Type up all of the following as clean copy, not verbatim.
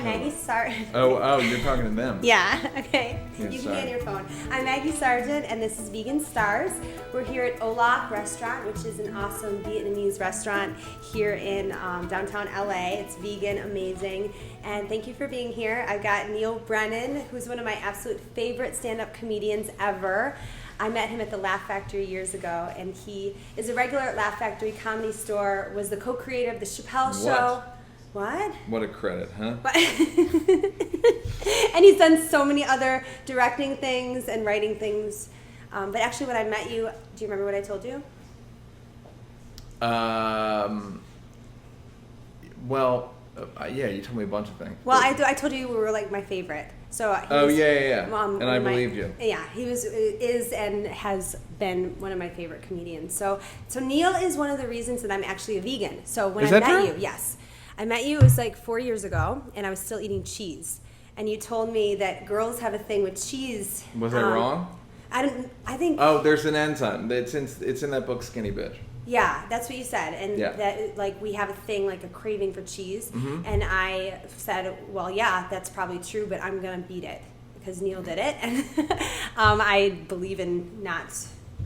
I'm Maggie Sargent. Oh, you're talking to them. Yeah, okay. Yeah, you can sorry. be on your phone. I'm Maggie Sargent, and this is Vegan Starz. We're here at Olak Restaurant, which is an awesome Vietnamese restaurant here in downtown LA. It's vegan, amazing, and thank you for being here. I've got Neal Brennan, who's one of my absolute favorite stand-up comedians ever. I met him at the Laugh Factory years ago, and he is a regular at Laugh Factory Comedy Store, was the co-creator of the Chappelle show. What? What a credit, huh? And he's done so many other directing things and writing things. But actually, when I met you, do you remember what I told you? Yeah, you told me a bunch of things. Well, I told you you were like my favorite. So yeah. And I believed you. Yeah, he is and has been one of my favorite comedians. So Neal is one of the reasons that I'm actually a vegan. So when I met you, yes. I met you, it was like 4 years ago, and I was still eating cheese. And you told me that girls have a thing with cheese. Was I wrong? I think. Oh, there's an enzyme. It's in that book, Skinny Bitch. Yeah, that's what you said, and yeah. That like we have a thing like a craving for cheese, mm-hmm. and I said, well, yeah, that's probably true, but I'm gonna beat it because Neal did it, and I believe in not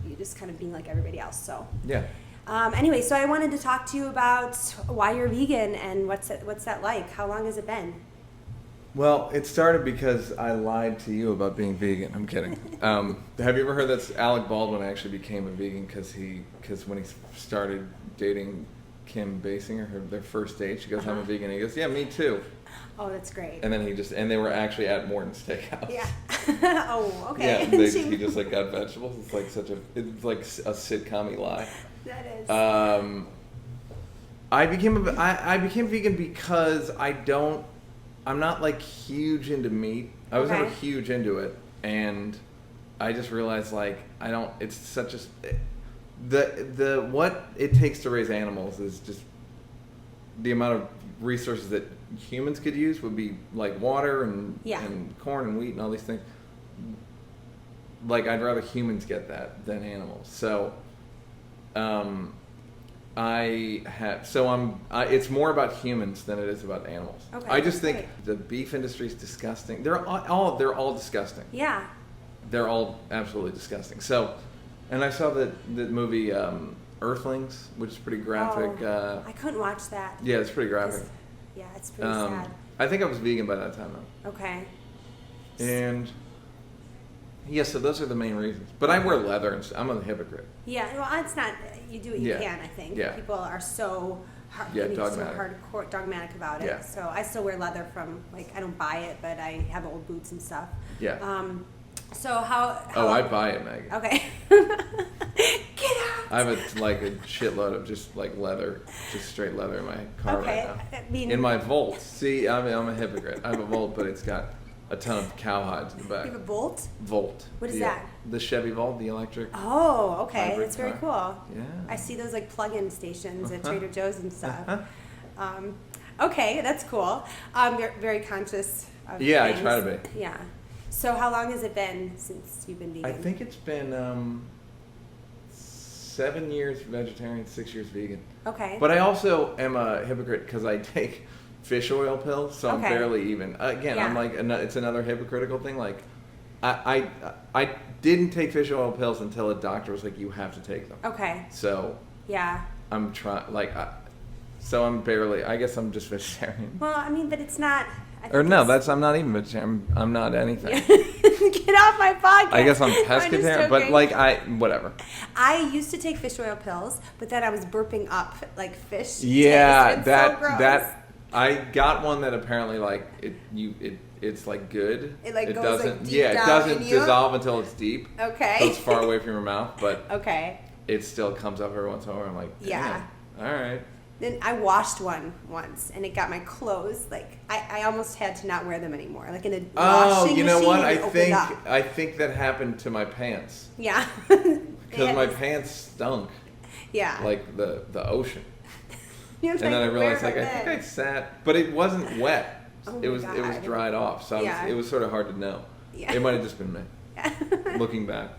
you just kind of being like everybody else. So yeah. Anyway, so I wanted to talk to you about why you're vegan and what's that like? How long has it been? Well, it started because I lied to you about being vegan. I'm kidding. Have you ever heard that Alec Baldwin actually became a vegan because when he started dating Kim Basinger, their first date, she goes, I'm a vegan. And he goes, yeah, me too. Oh, that's great. And then and they were actually at Morton's Steakhouse. Yeah. Oh, okay. Yeah, he just like got vegetables. It's like a sitcom-y lie. That is. I became vegan because I'm not like huge into meat. I was never huge into it, and I just realized like it's such the what it takes to raise animals is just the amount of resources that humans could use would be like water and corn and wheat and all these things. Like I'd rather humans get that than animals. So it's more about humans than it is about animals. Okay, I just think the beef industry is disgusting. They're all disgusting. Yeah. They're all absolutely disgusting. So, and I saw the movie Earthlings, which is pretty graphic. I couldn't watch that. Yeah, it's pretty graphic. Yeah, it's pretty sad. I think I was vegan by that time though. Okay. And yeah, so those are the main reasons. But I wear leather, and I'm a hypocrite. Yeah, well, it's not. You do what you can, I think. Yeah. People are so dogmatic about it. Yeah. So I still wear leather from I don't buy it, but I have old boots and stuff. Yeah. So how I buy it, Maggie. Okay. Get out. I have a shitload of just like leather, just straight leather in my car right now. In my Volt. See, I'm a hypocrite. I have a Volt, but it's got a ton of cowhides in the back. You have a Volt? Volt. What is that? The Chevy Volt, the electric. Oh, okay. That's very cool. Yeah. I see those plug-in stations at Trader Joe's and stuff. Okay, that's cool. You're very conscious of things. I try to be. Yeah. So how long has it been since you've been vegan? I think it's been 7 years vegetarian, 6 years vegan. Okay. But I also am a hypocrite because I take fish oil pills, so I'm barely even. Again, I'm like, it's another hypocritical thing. Like, I didn't take fish oil pills until a doctor was like, you have to take them. Okay. So. Yeah. I'm trying, so I'm barely, I guess I'm just vegetarian. Well, I mean, but it's not. I'm not even vegetarian. I'm not anything. Get off my podcast. I guess I'm pescatarian, but whatever. I used to take fish oil pills, but then I was burping up fish. Yeah, taste. that I got one that apparently it's good. It goes doesn't deep down. It doesn't dissolve until it's deep. Okay. So it's far away from your mouth, but okay. It still comes up every once in a while. I'm like, yeah. All right. Then I washed one once, and it got my clothes I almost had to not wear them anymore. In a washing machine. Oh, you know what? I think that happened to my pants. Yeah. Because my pants stunk. Yeah. Like the ocean. And then I realized I think I sat, but it wasn't wet. Oh it was dried off, so it was sort of hard to know. Yeah. It might have just been me. Looking back.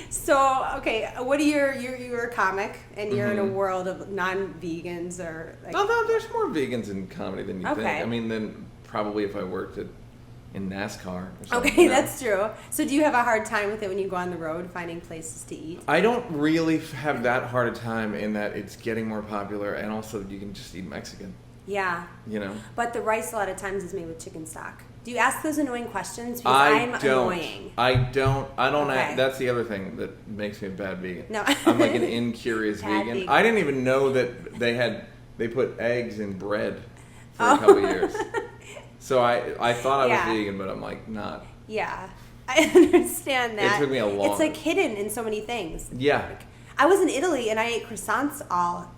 So okay, what are you're a comic and you're in a world of non-vegans or like, no, there's more vegans in comedy than you think. Okay. I mean, then probably if I worked in NASCAR or something. Okay, that's true. So do you have a hard time with it when you go on the road finding places to eat? I don't really have that hard a time in that it's getting more popular, and also you can just eat Mexican. Yeah. You know? But the rice a lot of times is made with chicken stock. Do you ask those annoying questions? Because I'm annoying. I don't. Okay. That's the other thing that makes me a bad vegan. No. I'm like an incurious vegan. I didn't even know that they put eggs in bread for a couple years. So I thought I was vegan, but I'm like not. Yeah. I understand that. It took me a long. It's like hidden in so many things. Yeah. Like, I was in Italy and I ate croissants all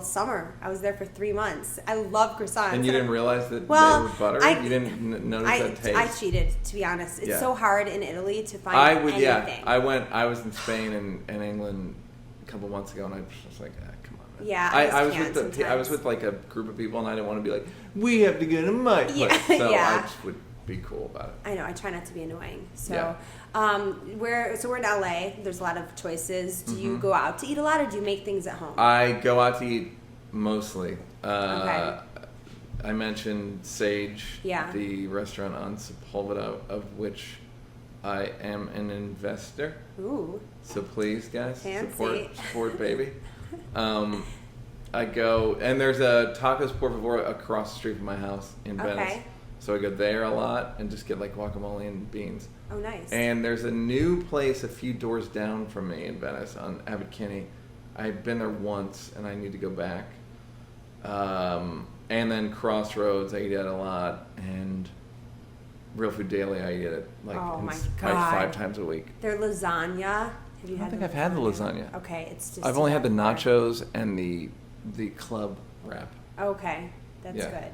summer. I was there for 3 months. I love croissants. And you didn't realize that they were butter? You didn't notice that taste? I cheated, to be honest. It's so hard in Italy to find anything. Yeah. I was in Spain and England a couple months ago, and I was just like, come on. Man. Yeah, I was with like a group of people, and I didn't want to be like, we have to go to my place. So I just would be cool about it. I know. I try not to be annoying. So, we're in LA. There's a lot of choices. Do you go out to eat a lot, or do you make things at home? I go out to eat mostly. Okay. I mentioned Sage, Yeah. the restaurant on Sepulveda, of which I am an investor. Ooh. So please, guys, Fancy. support baby. I go, and there's a Tacos Por Favor across the street from my house in Venice. So I go there a lot and just get like guacamole and beans. Oh, nice. And there's a new place a few doors down from me in Venice on Abbot Kinney. I've been there once and I need to go back. And then Crossroads, I eat at a lot. And Real Food Daily, I eat it like my probably God. 5 times a week. Their lasagna. Have you I don't think I've had the lasagna. Okay, it's just. I've only had the nachos and the club wrap. Okay, that's good.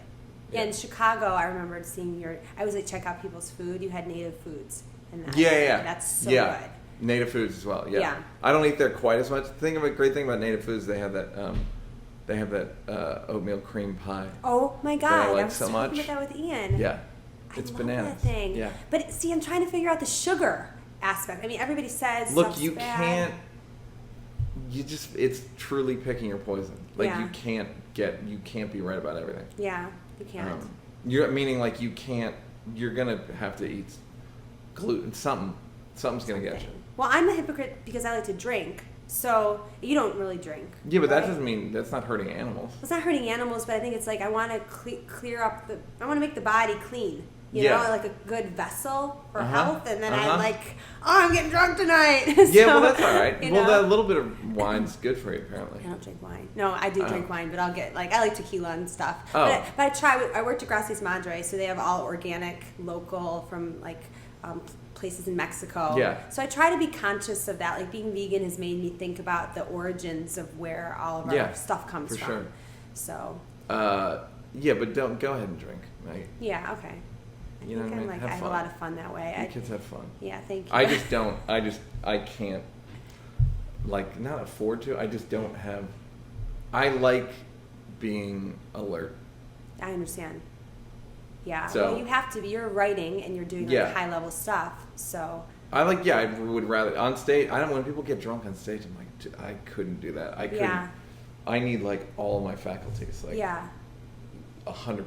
Yeah, in Chicago, I remembered seeing I was like check out people's food. You had native foods, and that's so good. Native foods as well. Yeah. I don't eat there quite as much. Great thing about native foods, they have that oatmeal cream pie. Oh my God! That I like was so talking much. about that with Ian. Yeah, it's I love bananas. That thing. Yeah. But see, I'm trying to figure out the sugar aspect. I mean, everybody says. Look, you bad. can't. It's truly picking your poison. Like you can't be right about everything. Yeah, you can't. You're meaning like you can't. You're gonna have to eat gluten. Something's gonna get you. Well, I'm a hypocrite because I like to drink. So you don't really drink. Yeah, but that doesn't mean that's not hurting animals. It's not hurting animals, but I think it's like I want to clear up I want to make the body clean. You know, like a good vessel for health, and then I'm like, I'm getting drunk tonight. Yeah, well, that's all right. You well, know? that little bit of wine's good for you, apparently. I don't drink wine. No, I do drink wine, but I'll get, I like tequila and stuff. Oh. But I worked at Gracias Madre, so they have all organic, local, from, places in Mexico. Yeah. So I try to be conscious of that. Like, being vegan has made me think about the origins of where all of our stuff comes from. Sure. So. Yeah, but don't go ahead and drink. Right? Yeah, okay. You know what I mean? I have a lot of fun that way. Your kids have fun. Yeah, thank you. I just don't. I can't, not afford to. I just don't have. I like being alert. I understand. Yeah. So, well, you have to be. You're writing and you're doing high level stuff. So. I would rather on stage. I don't when people get drunk on stage. I'm like, I couldn't do that. I couldn't. Yeah. I need all of my faculties. 100%.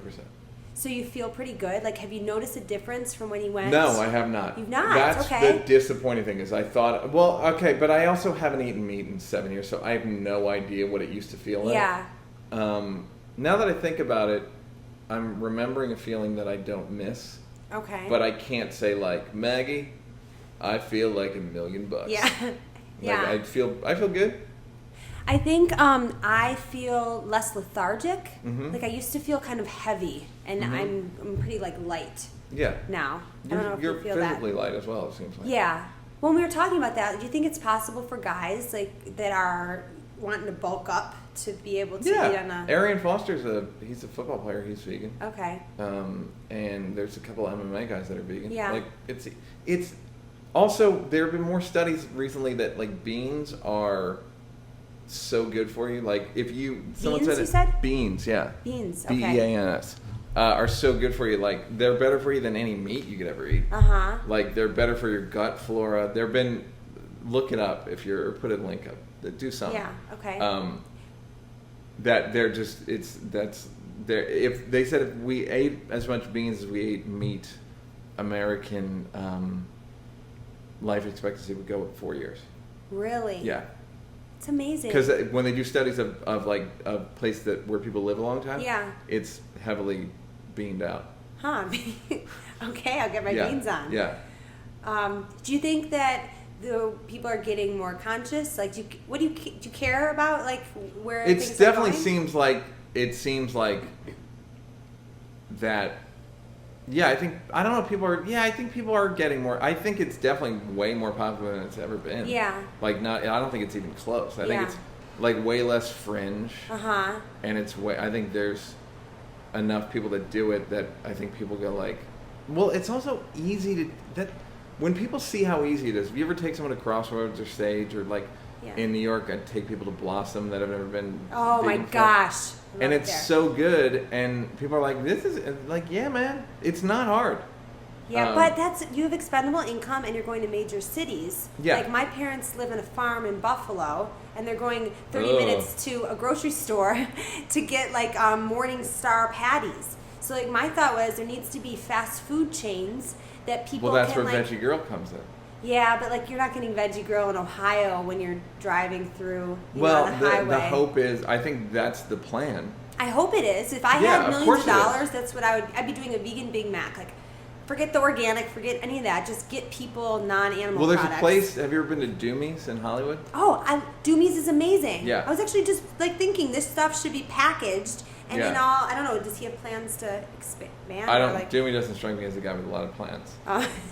So you feel pretty good? Like, have you noticed a difference from when you went? No, I have not. You've not? That's okay. the disappointing thing is I thought, but I also haven't eaten meat in 7 years, so I have no idea what it used to feel like. Yeah. Now that I think about it, I'm remembering a feeling that I don't miss. Okay. But I can't say Maggie, I feel like $1 million. Yeah. Yeah. I feel good. I think I feel less lethargic. Mm-hmm. Like I used to feel kind of heavy, and I'm pretty light. Yeah. Now I don't know if you feel that. You're physically light as well. It seems like. Yeah. When we were talking about that, do you think it's possible for guys that are wanting to bulk up to be able to eat on a? Arian Foster's he's a football player. He's vegan. Okay. And there's a couple of MMA guys that are vegan. Yeah. It's also there have been more studies recently that beans are so good for you. Like if someone beans, said you said? beans, yeah. Beans, okay. BEANS. are so good for you. Like, they're better for you than any meat you could ever eat. Like, they're better for your gut flora. Look it up if you're, put a link up. Do something. Yeah. Okay. That they're just if they said if we ate as much beans as we ate meat, American life expectancy would go up 4 years. Really? Yeah. It's amazing. Because when they do studies of like a place where people live a long time, it's heavily beaned out. Huh. Okay, I'll get my beans on. Yeah. Do you think that the people are getting more conscious? Like, do you care about, like, where things are definitely going? seems like that. Yeah, I don't know. I think people are getting more. I think it's definitely way more popular than it's ever been. Yeah. Like, I don't think it's even close. I think it's like way less fringe. And I think there's enough people that do it that I think people go like, well, it's also easy when people see how easy it is. If you ever take someone to Crossroads or Stage or like in New York, I'd take people to Blossom that have never been. Oh my gosh. And it's so good, and people are like, this is like, yeah, man, it's not hard. Yeah, but you have expendable income and you're going to major cities. Yeah. Like, my parents live in a farm in Buffalo, and they're going 30 minutes to a grocery store to get, like, Morning Star patties. So, like, my thought was there needs to be fast food chains that people can, well, that's where like, Veggie Girl comes in. Yeah, but, like, you're not getting Veggie Grill in Ohio when you're driving through on the highway. The hope is, I think that's the plan. I hope it is. If I had millions of dollars, that's what I'd be doing, a vegan Big Mac. Like, forget the organic, forget any of that. Just get people non-animal products. Well, there's a place, have you ever been to Doomie's in Hollywood? Oh, Doomie's is amazing. Yeah. I was actually just, like, thinking this stuff should be packaged. And I don't know, does he have plans to expand? Doomie doesn't strike me as a guy with a lot of plans.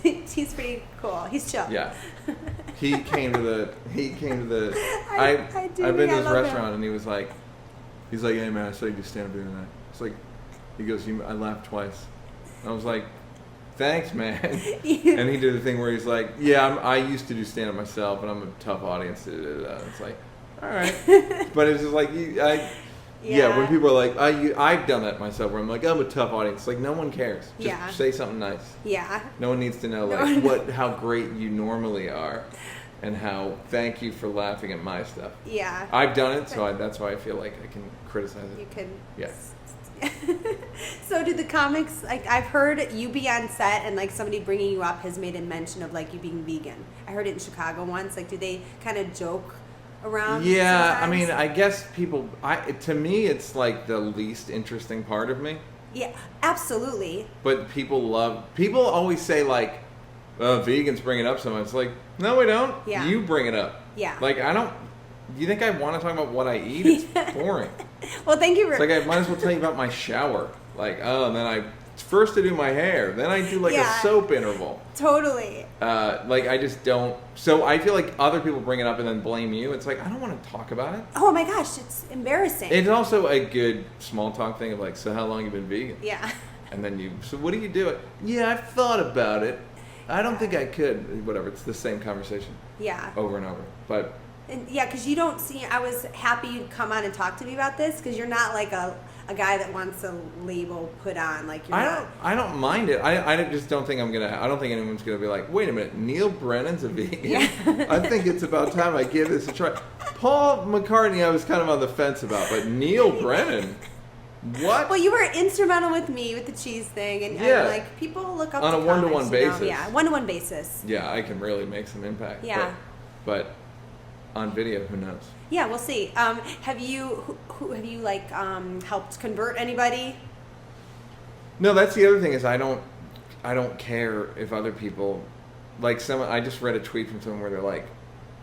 He's pretty cool. He's chill. Yeah. I've been to this restaurant and he's like, hey man, I saw you do stand-up the other night. It's like, he goes, I laughed twice. And I was like, thanks, man. And he did the thing where he's like, I used to do stand-up myself and I'm a tough audience. It's like, all right. But it's just like, when people are like, I've done that myself, where I'm like, I'm a tough audience. Like, no one cares. Just say something nice. Yeah. No one needs to know how great you normally are, and how thank you for laughing at my stuff. Yeah. I've done it, so that's why I feel like I can criticize it. You can. Yeah. So do the comics, like, I've heard you be on set and, like, somebody bringing you up has made a mention of, like, you being vegan. I heard it in Chicago once. Like, do they kind of joke around? Yeah, sometimes? I mean, I guess to me, it's like the least interesting part of me. Yeah, absolutely. But people always say, like, vegans bring it up so much. It's like, no, we don't. Yeah. You bring it up. Yeah. Like, do you think I want to talk about what I eat? It's boring. Well, thank you for... It's like, I might as well tell you about my shower. Like, and then first I do my hair, then I do, like, a soap interval. Totally. Like, I just don't... So I feel like other people bring it up and then blame you. It's like, I don't want to talk about it. Oh, my gosh, it's embarrassing. It's also a good small talk thing of, like, so how long have you been vegan? Yeah. And then so what do you do? Yeah, I've thought about it. I don't think I could. Whatever, it's the same conversation. Yeah. Over and over. But... And because you don't see... I was happy you'd come on and talk to me about this, because you're not, like, a guy that wants a label put on, like, you're I don't mind it. I just don't think I don't think anyone's gonna be like, wait a minute, Neal Brennan's a vegan. Yeah. I think it's about time I give this a try. Paul McCartney, I was kind of on the fence about, but Neal Brennan, what? Well, you were instrumental with me with the cheese thing, and like, people look up on to a one-to-one basis. Yeah, one-to-one basis. Yeah, I can really make some impact. Yeah. But on video, who knows? Yeah, we'll see. Have you like helped convert anybody? No, that's the other thing is I don't care if other people, like, I just read a tweet from someone where they're like,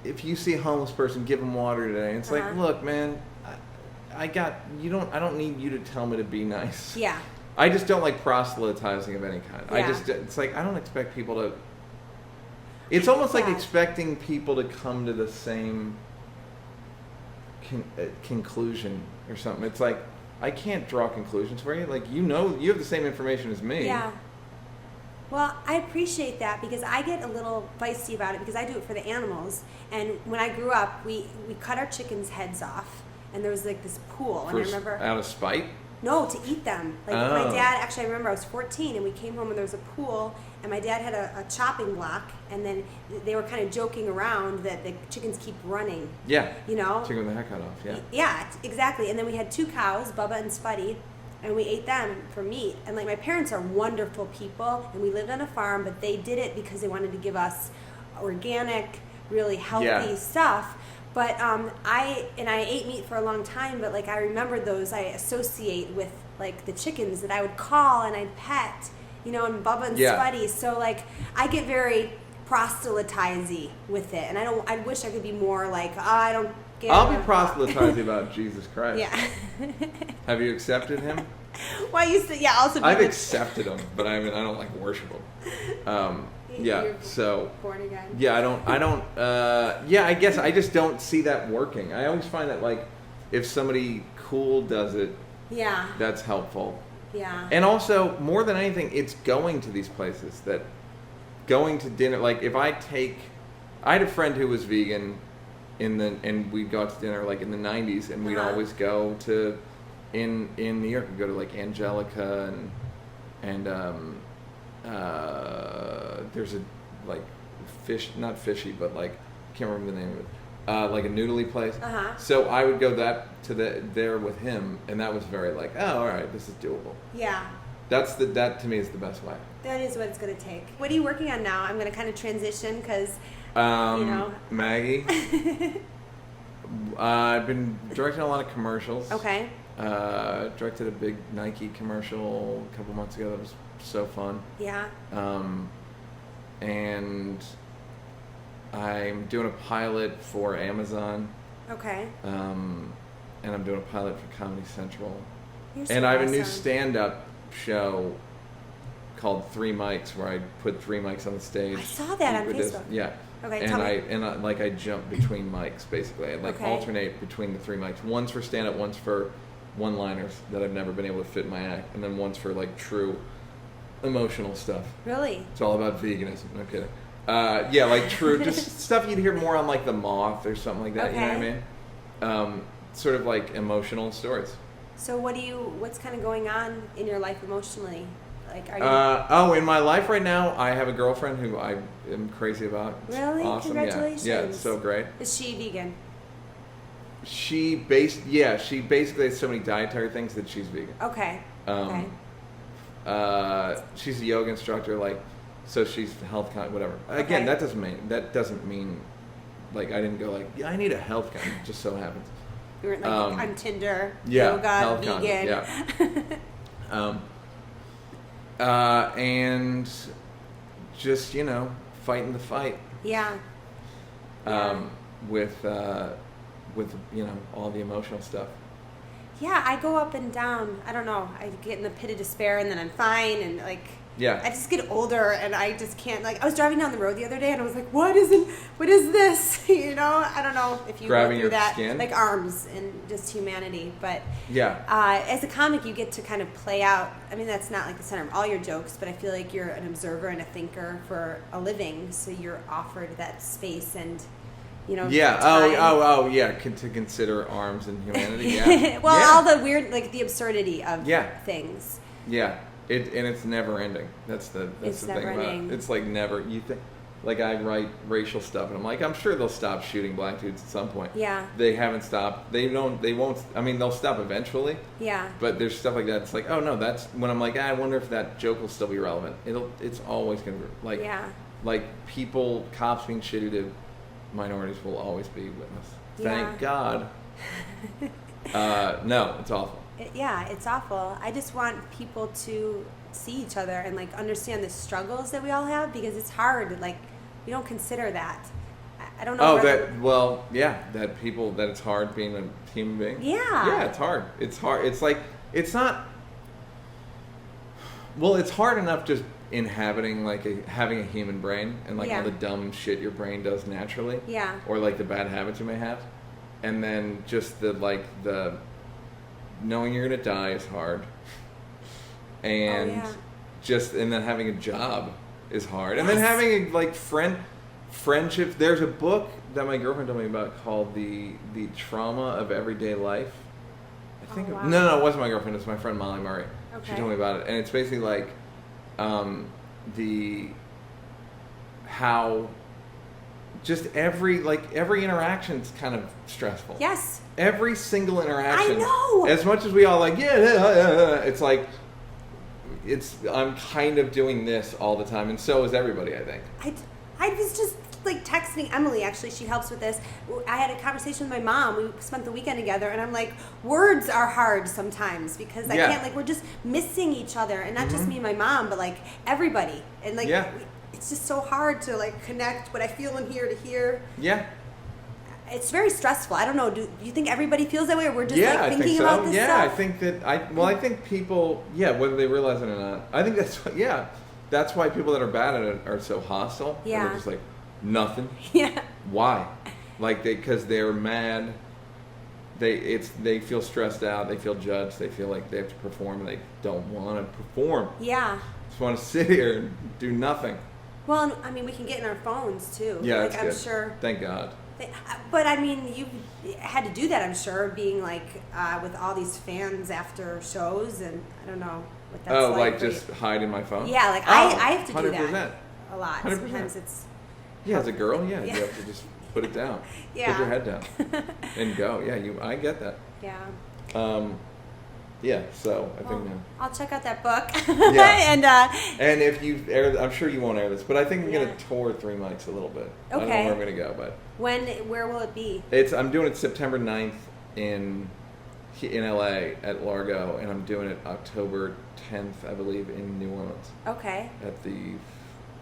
if you see a homeless person, give them water today. And it's like, look, man, I don't need you to tell me to be nice. Yeah. I just don't like proselytizing of any kind. Yeah. It's like, I don't expect people to. It's almost like expecting people to come to the same conclusion or something. It's like, I can't draw conclusions for you. Like, you have the same information as me. Yeah. Well, I appreciate that, because I get a little feisty about it, because I do it for the animals. And when I grew up, we cut our chickens' heads off, and there was, like, this pool. And I remember, out of spite? No, to eat them. Like my dad, actually, I remember I was 14 and we came home and there was a pool and my dad had a chopping block and then they were kind of joking around that the chickens keep running. Yeah. You know? Chicken with the head cut off, yeah. Yeah, exactly. And then we had 2 cows, Bubba and Spuddy, and we ate them for meat. And like my parents are wonderful people and we lived on a farm, but they did it because they wanted to give us organic, really healthy stuff. But I ate meat for a long time, but like I remember those I associate with like the chickens that I would call and I'd pet, you know, and Bubba and Spuddy. So like I get very proselytize-y with it, and I wish I could be more like, oh, I don't get. I'll be proselytizing about Jesus Christ. Yeah. Have you accepted him? Well, I used to, also. I've accepted him, but I mean, I don't like worship him. You're so born again. Yeah, I don't. I guess I just don't see that working. I always find that like if somebody cool does it, that's helpful. Yeah. And also, more than anything, it's going to these places going to dinner. Like if I had a friend who was vegan and we'd go out to dinner like in the 90s, and we'd always go to in New York. We'd go to like Angelica and there's a like not fishy, but like I can't remember the name of it. Like a noodly place. So I would go there with him, and that was very like, oh, all right, this is doable. Yeah. That to me is the best way. That is what it's going to take. What are you working on now? I'm going to kind of transition because, Maggie. I've been directing a lot of commercials. Okay. Directed a big Nike commercial a couple months ago. That was so fun. Yeah. And I'm doing a pilot for Amazon. Okay. And I'm doing a pilot for Comedy Central. And I have a new stand-up show called 3 Mics, where I put 3 mics on the stage. I saw that on Facebook. Yeah. Okay. And I jump between mics basically. I alternate between the 3 mics. One's for stand-up, one's for one-liners that I've never been able to fit in my act, and then one's for like true emotional stuff. Really? It's all about veganism. No kidding. Like true, just stuff you'd hear more on like The Moth or something like that. Okay. You know what I mean? Sort of like emotional stories. So what's kind of going on in your life emotionally? Like, are you? In my life right now, I have a girlfriend who I am crazy about. It's really? Awesome. Congratulations. Yeah, it's so great. Is she vegan? She basically has so many dietary things that she's vegan. Okay. She's a yoga instructor, like, so she's health whatever. Again, that doesn't mean like I didn't go like, yeah, I need a health con. It just so happens. You were like on Tinder, yoga, vegan. And just fighting the fight. Yeah. With all the emotional stuff. Yeah, I go up and down. I don't know. I get in the pit of despair and then I'm fine, and like I just get older and I just can't. Like I was driving down the road the other day and I was like, what is this? I don't know if you grabbing go through your that, skin? like arms and just humanity. But yeah, as a comic, you get to kind of play out. I mean, that's not like the center of all your jokes, but I feel like you're an observer and a thinker for a living, so you're offered that space and. Yeah. Time. To consider arms and humanity. Yeah. All the weird, like the absurdity of things. Yeah. It's never ending. That's the thing about it. It's like never. You think, like I write racial stuff, and I'm like, I'm sure they'll stop shooting black dudes at some point. Yeah. They haven't stopped. They won't. I mean, they'll stop eventually. Yeah. But there's stuff like that. It's like, oh no, that's when I'm like, I wonder if that joke will still be relevant. It's always gonna be like. Yeah. Like cops being shitty to minorities will always be with us. Thank God. No, it's awful. It's awful. I just want people to see each other and like understand the struggles that we all have, because it's hard. Like we don't consider that. I don't know. That it's hard being a human being. Yeah. Yeah, it's hard. It's hard. It's like it's not. Well, it's hard enough just inhabiting having a human brain and all the dumb shit your brain does naturally, or like the bad habits you may have, and then just the knowing you're gonna die is hard, and and then having a job is hard, and then having friendships. There's a book that my girlfriend told me about called the Trauma of Everyday Life. I I think Oh, wow. no, it wasn't my girlfriend. It was my friend Molly Murray. She Okay. told me about it, and it's basically like how just every interaction's kind of stressful. Yes. Every single interaction. I know. As much as we all like, it's like I'm kind of doing this all the time, and so is everybody, I think. I was just like texting Emily, actually, she helps with this. I had a conversation with my mom. We spent the weekend together, and I'm like, words are hard sometimes because I can't, like, we're just missing each other, and not just me and my mom, but like everybody. And like, it's just so hard to like connect what I feel in here to here. Yeah. It's very stressful. I don't know. Do you think everybody feels that way, or we're just like I thinking think so. about this stuff? I think that I think people, whether they realize it or not, I think that's why people that are bad at it are so hostile. Yeah. They're just like, nothing. Yeah. Why? Like because they're mad. They feel stressed out. They feel judged. They feel like they have to perform, and they don't want to perform. Yeah. Just want to sit here and do nothing. Well, I mean, we can get in our phones too. Yeah, like, that's I'm good. sure. Thank God. But I mean, you had to do that, I'm sure, being like with all these fans after shows, and I don't know what that's like. Like just hiding my phone? Yeah, like I have to do 100%. that a lot. 100%. Sometimes it's. Yeah, as a girl, you Yeah. have to just put it down. Yeah. Put your head down and go. Yeah, I get that. Yeah. So I think now. I'll check out that book. Yeah. And if you air, I'm sure you won't air this, but I think I'm gonna tour 3 mics a little bit. I don't know where I'm gonna go, but Where will it be? I'm doing it September 9th in LA at Largo, and I'm doing it October 10th, I believe, in New Orleans. Okay. At the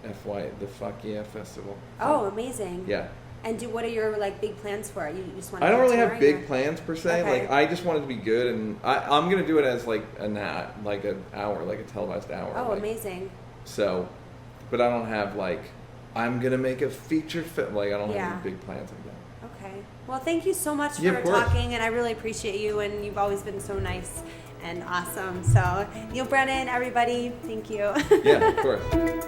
the Fuck Yeah Festival. Oh, amazing. Yeah. And what are your like big plans for it? You just want to I don't really touring, have big or? plans per se. Okay. Like I just want it to be good, and I'm gonna do it as like an hour, like a televised hour. Oh, like, amazing. So, but I don't have like I'm gonna make a feature film. Like I don't have any big plans like that. Okay. Well, thank you so much Yeah, for of course. talking, and I really appreciate you, and you've always been so nice and awesome. So, Neal Brennan, everybody, thank you. Yeah, of course.